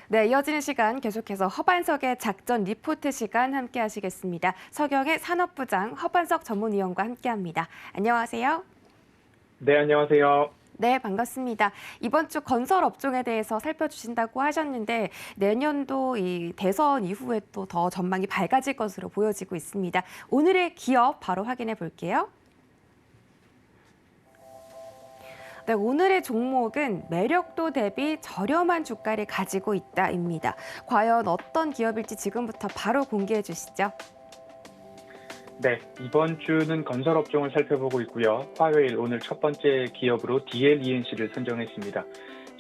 네, 이어지는 시간 계속해서 허반석의 작전 리포트 시간 함께 하시겠습니다. 서경의 산업부장 허반석 전문위원과 함께합니다. 안녕하세요. 네, 안녕하세요. 네, 반갑습니다. 이번 주 건설 업종에 대해서 살펴주신다고 하셨는데 내년도 이 대선 이후에 또 더 전망이 밝아질 것으로 보여지고 있습니다. 오늘의 기업 바로 확인해 볼게요. 네, 오늘의 종목은 매력도 대비 저렴한 주가를 가지고 있다입니다. 과연 어떤 기업일지 지금부터 바로 공개해 주시죠. 네, 이번 주는 건설 업종을 살펴보고 있고요. 화요일 오늘 첫 번째 기업으로 DLENC를 선정했습니다.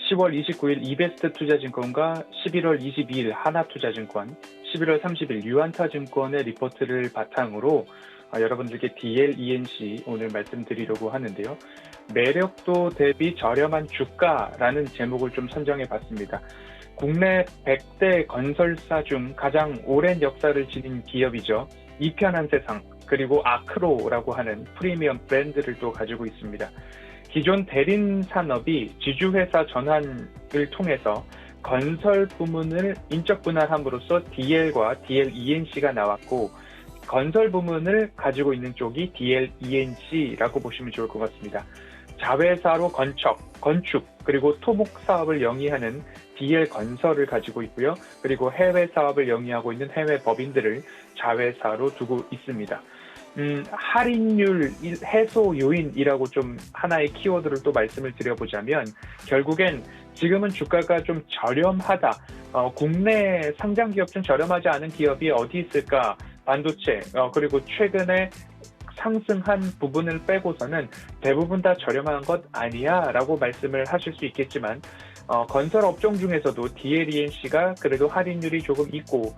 10월 29일 이베스트 투자증권과 11월 22일 하나투자증권, 11월 30일 유안타증권의 리포트를 바탕으로 여러분들께 DLENC 오늘 말씀드리려고 하는데요. 매력도 대비 저렴한 주가라는 제목을 좀 선정해 봤습니다. 국내 100대 건설사 중 가장 오랜 역사를 지닌 기업이죠. 이편한 세상, 그리고 아크로라고 하는 프리미엄 브랜드를 또 가지고 있습니다. 기존 대림 산업이 지주회사 전환을 통해서 건설 부문을 인적 분할함으로써 DL과 DLENC가 나왔고, 건설 부문을 가지고 있는 쪽이 DLENC라고 보시면 좋을 것 같습니다. 자회사로 건축, 그리고 토목 사업을 영위하는 DL건설을 가지고 있고요. 그리고 해외 사업을 영위하고 있는 해외 법인들을 자회사로 두고 있습니다. 할인율 해소 요인이라고 좀 하나의 키워드를 또 말씀을 드려보자면, 결국엔 지금은 주가가 좀 저렴하다. 국내 상장 기업 중 저렴하지 않은 기업이 어디 있을까? 반도체, 그리고 최근에 상승한 부분을 빼고서는 대부분 다 저렴한 것 아니야 라고 말씀을 하실 수 있겠지만, 건설 업종 중에서도 DLENC가 그래도 할인율이 조금 있고,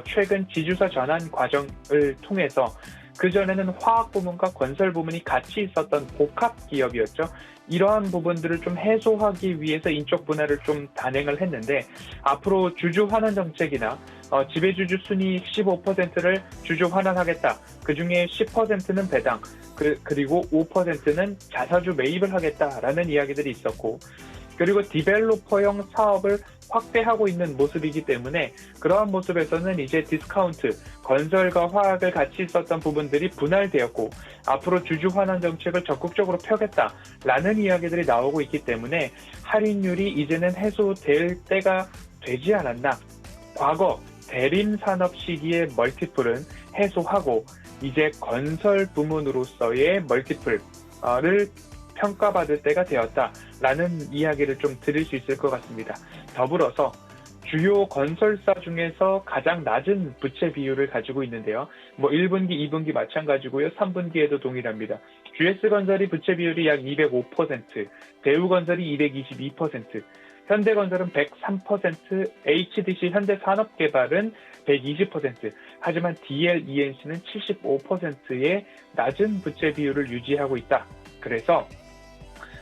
최근 지주사 전환 과정을 통해서 그전에는 화학 부문과 건설 부문이 같이 있었던 복합 기업이었죠. 이러한 부분들을 좀 해소하기 위해서 인적 분할을 좀 단행을 했는데, 앞으로 주주 환원 정책이나 지배주주 순이익 15%를 주주 환원하겠다. 그중에 10%는 배당, 그리고 5%는 자사주 매입을 하겠다라는 이야기들이 있었고, 그리고 디벨로퍼형 사업을 확대하고 있는 모습이기 때문에 그러한 모습에서는 이제 디스카운트, 건설과 화학을 같이 썼던 부분들이 분할되었고, 앞으로 주주 환원 정책을 적극적으로 펴겠다라는 이야기들이 나오고 있기 때문에 할인율이 이제는 해소될 때가 되지 않았나. 과거 대림 산업 시기의 멀티플은 해소하고 이제 건설 부문으로서의 멀티플을 평가받을 때가 되었다라는 이야기를 좀 드릴 수 있을 것 같습니다. 더불어서 주요 건설사 중에서 가장 낮은 부채 비율을 가지고 있는데요. 1분기, 2분기 마찬가지고요. 3분기에도 동일합니다. GS건설이 부채 비율이 약 205%, 대우건설이 222%, 현대건설은 103%, HDC 현대산업개발은 120%, 하지만 DLENC는 75%의 낮은 부채 비율을 유지하고 있다. 그래서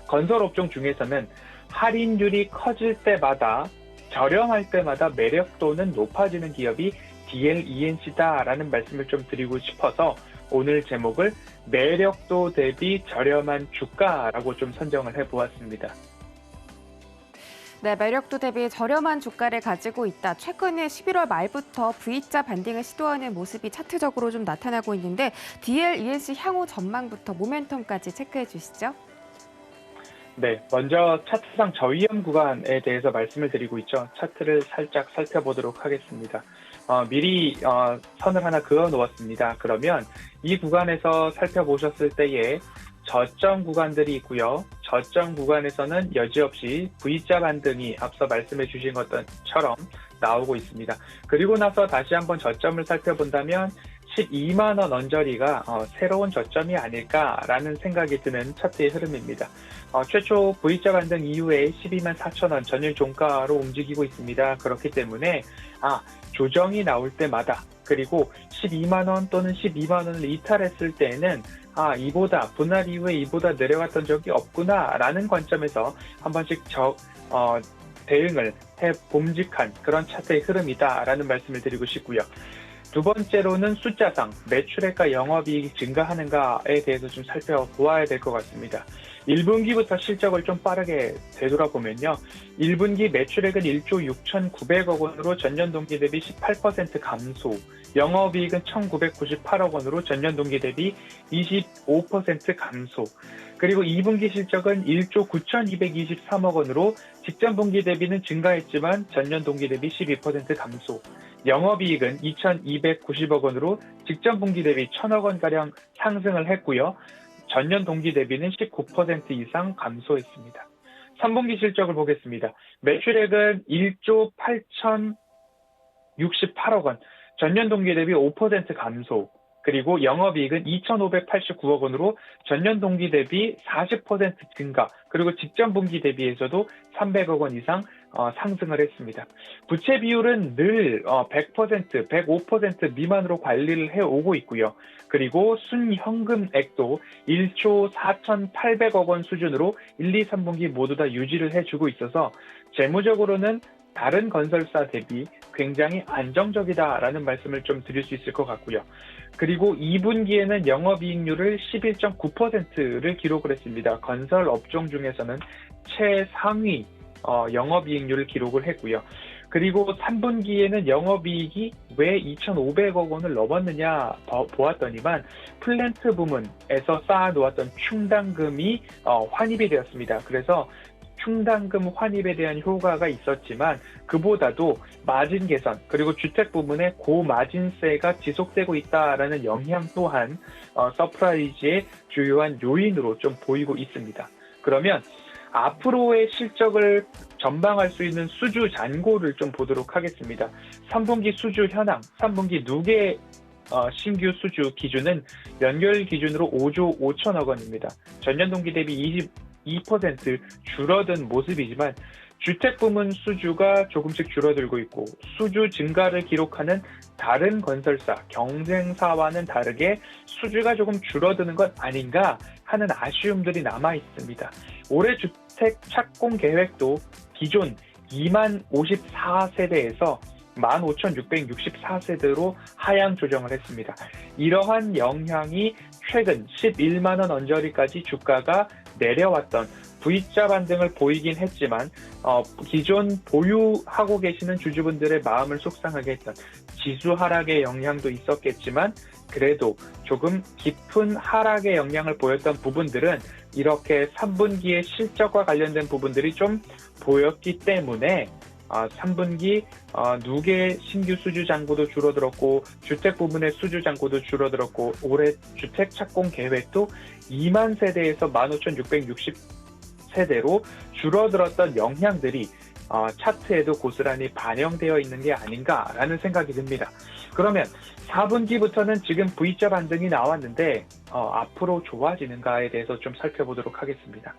건설 업종 중에서는 할인율이 커질 때마다, 저렴할 때마다 매력도는 높아지는 기업이 DLENC다라는 말씀을 좀 드리고 싶어서 오늘 제목을 매력도 대비 저렴한 주가라고 좀 선정을 해보았습니다. 네, 매력도 대비 저렴한 주가를 가지고 있다. 최근에 11월 말부터 V자 반등을 시도하는 모습이 차트적으로 좀 나타나고 있는데 DLENC 향후 전망부터 모멘텀까지 체크해 주시죠. 네, 먼저 차트상 저위험 구간에 대해서 말씀을 드리고 있죠. 차트를 살짝 살펴보도록 하겠습니다. 미리 선을 하나 그어 놓았습니다. 그러면 이 구간에서 살펴보셨을 때에 저점 구간들이 있고요. 저점 구간에서는 여지없이 V자 반등이 앞서 말씀해 주신 것처럼 나오고 있습니다. 그리고 나서 다시 한번 저점을 살펴본다면 12만 원 언저리가 새로운 저점이 아닐까라는 생각이 드는 차트의 흐름입니다. 최초 V자 반등 이후에 12만 4천 원 전일 종가로 움직이고 있습니다. 그렇기 때문에 조정이 나올 때마다, 그리고 12만 원 또는 12만 원을 이탈했을 때에는 이보다 분할 이후에 이보다 내려갔던 적이 없구나라는 관점에서 한 번씩 대응을 해 봄직한 그런 차트의 흐름이다라는 말씀을 드리고 싶고요. 두 번째로는 숫자상 매출액과 영업이익이 증가하는가에 대해서 좀 살펴보아야 될 것 같습니다. 1분기부터 실적을 좀 빠르게 되돌아보면요. 1분기 매출액은 1조 6,900억 원으로 전년 동기 대비 18% 감소, 영업이익은 1,998억 원으로 전년 동기 대비 25% 감소, 그리고 2분기 실적은 1조 9,223억 원으로 직전 분기 대비는 증가했지만 전년 동기 대비 12% 감소, 영업이익은 2,290억 원으로 직전 분기 대비 1,000억 원가량 상승을 했고요. 전년 동기 대비는 19% 이상 감소했습니다. 3분기 실적을 보겠습니다. 매출액은 1조 8,068억 원, 전년 동기 대비 5% 감소, 그리고 영업이익은 2,589억 원으로 전년 동기 대비 40% 증가, 그리고 직전 분기 대비에서도 300억 원 이상 상승을 했습니다. 부채 비율은 늘 100%, 105% 미만으로 관리를 해오고 있고요. 그리고 순현금액도 1조 4,800억 원 수준으로 1, 2, 3분기 모두 다 유지를 해주고 있어서 재무적으로는 다른 건설사 대비 굉장히 안정적이다라는 말씀을 좀 드릴 수 있을 것 같고요. 그리고 2분기에는 영업이익률을 11.9%를 기록을 했습니다. 건설 업종 중에서는 최상위 영업이익률을 기록을 했고요. 그리고 3분기에는 영업이익이 왜 2,500억 원을 넘었느냐 보았더니만 플랜트 부문에서 쌓아놓았던 충당금이 환입이 되었습니다. 그래서 충당금 환입에 대한 효과가 있었지만 그보다도 마진 개선 그리고 주택 부문의 고마진세가 지속되고 있다라는 영향 또한 서프라이즈의 주요한 요인으로 좀 보이고 있습니다. 그러면 앞으로의 실적을 전망할 수 있는 수주 잔고를 좀 보도록 하겠습니다. 3분기 수주 현황, 3분기 누계 신규 수주 기준은 연결 기준으로 5조 5천억 원입니다. 전년 동기 대비 22% 줄어든 모습이지만 주택 부문 수주가 조금씩 줄어들고 있고 수주 증가를 기록하는 다른 건설사, 경쟁사와는 다르게 수주가 조금 줄어드는 것 아닌가 하는 아쉬움들이 남아 있습니다. 올해 주택 착공 계획도 기존 2만 54세대에서 15,664세대로 하향 조정을 했습니다. 이러한 영향이 최근 11만 원 언저리까지 주가가 내려왔던 V자 반등을 보이긴 했지만 기존 보유하고 계시는 주주분들의 마음을 속상하게 했던 지수 하락의 영향도 있었겠지만 그래도 조금 깊은 하락의 영향을 보였던 부분들은 이렇게 3분기의 실적과 관련된 부분들이 좀 보였기 때문에 3분기 누계 신규 수주 잔고도 줄어들었고 주택 부문의 수주 잔고도 줄어들었고 올해 주택 착공 계획도 2만 세대에서 15,660세대로 줄어들었던 영향들이 차트에도 고스란히 반영되어 있는 게 아닌가라는 생각이 듭니다. 그러면 4분기부터는 지금 V자 반등이 나왔는데 앞으로 좋아지는가에 대해서 좀 살펴보도록 하겠습니다.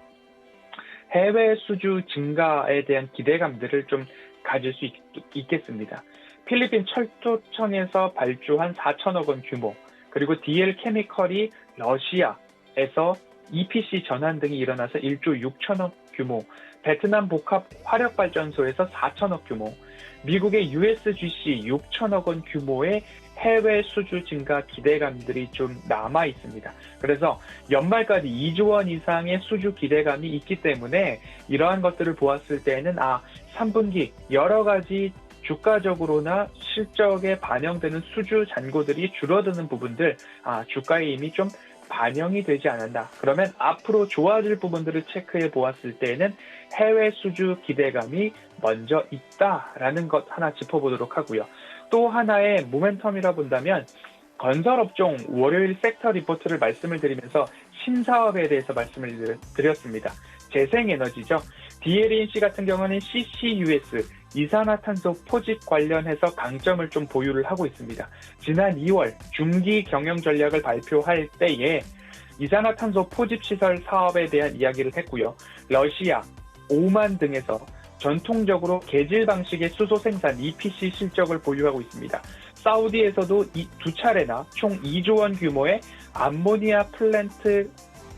해외 수주 증가에 대한 기대감들을 좀 가질 수 있겠습니다. 필리핀 철도청에서 발주한 4천억 원 규모, 그리고 DL 케미컬이 러시아에서 EPC 전환 등이 일어나서 1조 6천억 규모, 베트남 복합 화력발전소에서 4천억 규모, 미국의 USGC 6천억 원 규모의 해외 수주 증가 기대감들이 좀 남아 있습니다. 그래서 연말까지 2조 원 이상의 수주 기대감이 있기 때문에 이러한 것들을 보았을 때는 3분기 여러 가지 주가적으로나 실적에 반영되는 수주 잔고들이 줄어드는 부분들 주가에 이미 좀 반영이 되지 않았나. 그러면 앞으로 좋아질 부분들을 체크해 보았을 때는 해외 수주 기대감이 먼저 있다라는 것 하나 짚어보도록 하고요. 또 하나의 모멘텀이라 본다면 건설업종 월요일 섹터 리포트를 말씀을 드리면서 신사업에 대해서 말씀을 드렸습니다. 재생에너지죠. DLENC 같은 경우는 CCUS, 이산화탄소 포집 관련해서 강점을 좀 보유를 하고 있습니다. 지난 2월 중기 경영 전략을 발표할 때에 이산화탄소 포집 시설 사업에 대한 이야기를 했고요. 러시아, 오만 등에서 전통적으로 계질 방식의 수소 생산 EPC 실적을 보유하고 있습니다. 사우디에서도 두 차례나 총 2조 원 규모의 암모니아 플랜트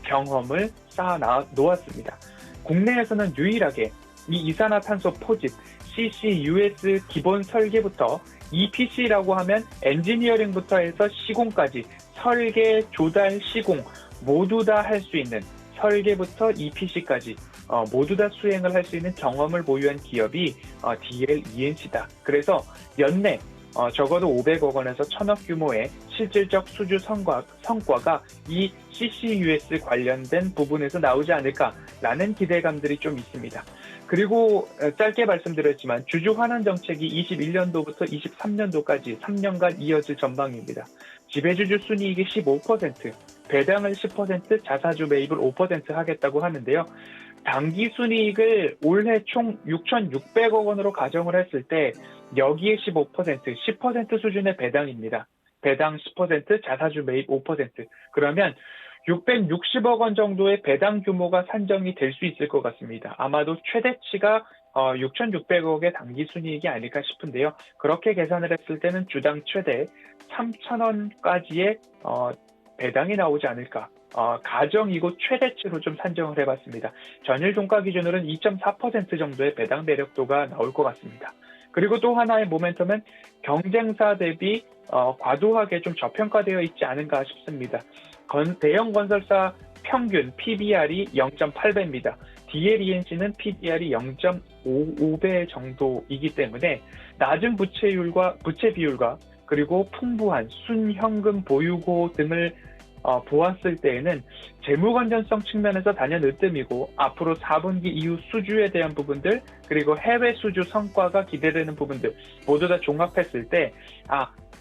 경험을 쌓아 놓았습니다. 국내에서는 유일하게 이 이산화탄소 포집 CCUS 기본 설계부터 EPC라고 하면 엔지니어링부터 해서 시공까지 설계, 조달, 시공 모두 다 할 수 있는 설계부터 EPC까지 모두 다 수행을 할 수 있는 경험을 보유한 기업이 DL ENC다. 그래서 연내 적어도 500억 원에서 1000억 규모의 실질적 수주 성과가 이 CCUS 관련된 부분에서 나오지 않을까라는 기대감들이 좀 있습니다. 그리고 짧게 말씀드렸지만 주주 환원 정책이 21년도부터 23년도까지 3년간 이어질 전망입니다. 지배주주 순이익의 15%, 배당을 10%, 자사주 매입을 5% 하겠다고 하는데요. 당기 순이익을 올해 총 6,600억 원으로 가정을 했을 때 여기에 10% 수준의 배당입니다. 배당 10%, 자사주 매입 5%. 그러면 660억 원 정도의 배당 규모가 산정이 될 수 있을 것 같습니다. 아마도 최대치가 6,600억의 당기 순이익이 아닐까 싶은데요. 그렇게 계산을 했을 때는 주당 최대 3,000원까지의 배당이 나오지 않을까. 가정이고 최대치로 좀 산정을 해봤습니다. 전일 종가 기준으로는 2.4% 정도의 배당 매력도가 나올 것 같습니다. 그리고 또 하나의 모멘텀은 경쟁사 대비 과도하게 좀 저평가되어 있지 않은가 싶습니다. 대형 건설사 평균 PBR이 0.8배입니다. DLENC는 PBR이 0.55배 정도이기 때문에 낮은 부채 비율과 그리고 풍부한 순현금 보유고 등을 보았을 때에는 재무 건전성 측면에서 단연 으뜸이고 앞으로 4분기 이후 수주에 대한 부분들 그리고 해외 수주 성과가 기대되는 부분들 모두 다 종합했을 때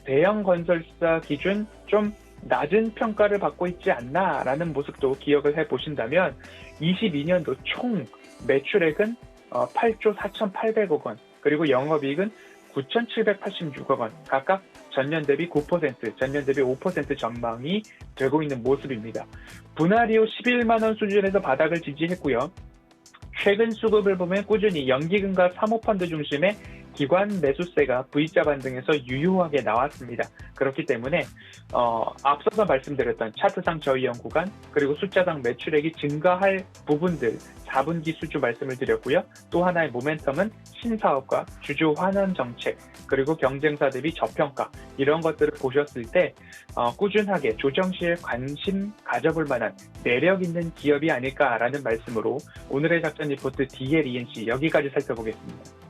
대형 건설사 기준 좀 낮은 평가를 받고 있지 않나라는 모습도 기억을 해보신다면 22년도 총 매출액은 8조 4,800억 원 그리고 영업이익은 9,786억 원 각각 전년 대비 9%, 전년 대비 5% 전망이 되고 있는 모습입니다. 분할 이후 11만 원 수준에서 바닥을 지지했고요. 최근 수급을 보면 꾸준히 연기금과 사모펀드 중심의 기관 매수세가 V자 반등에서 유효하게 나왔습니다. 그렇기 때문에 앞서서 말씀드렸던 차트상 저이형 구간 그리고 숫자상 매출액이 증가할 부분들 4분기 수주 말씀을 드렸고요. 또 하나의 모멘텀은 신사업과 주주 환원 정책 그리고 경쟁사 대비 저평가 이런 것들을 보셨을 때 꾸준하게 조정 시에 관심 가져볼 만한 매력 있는 기업이 아닐까라는 말씀으로 오늘의 작전 리포트 DLENC 여기까지 살펴보겠습니다.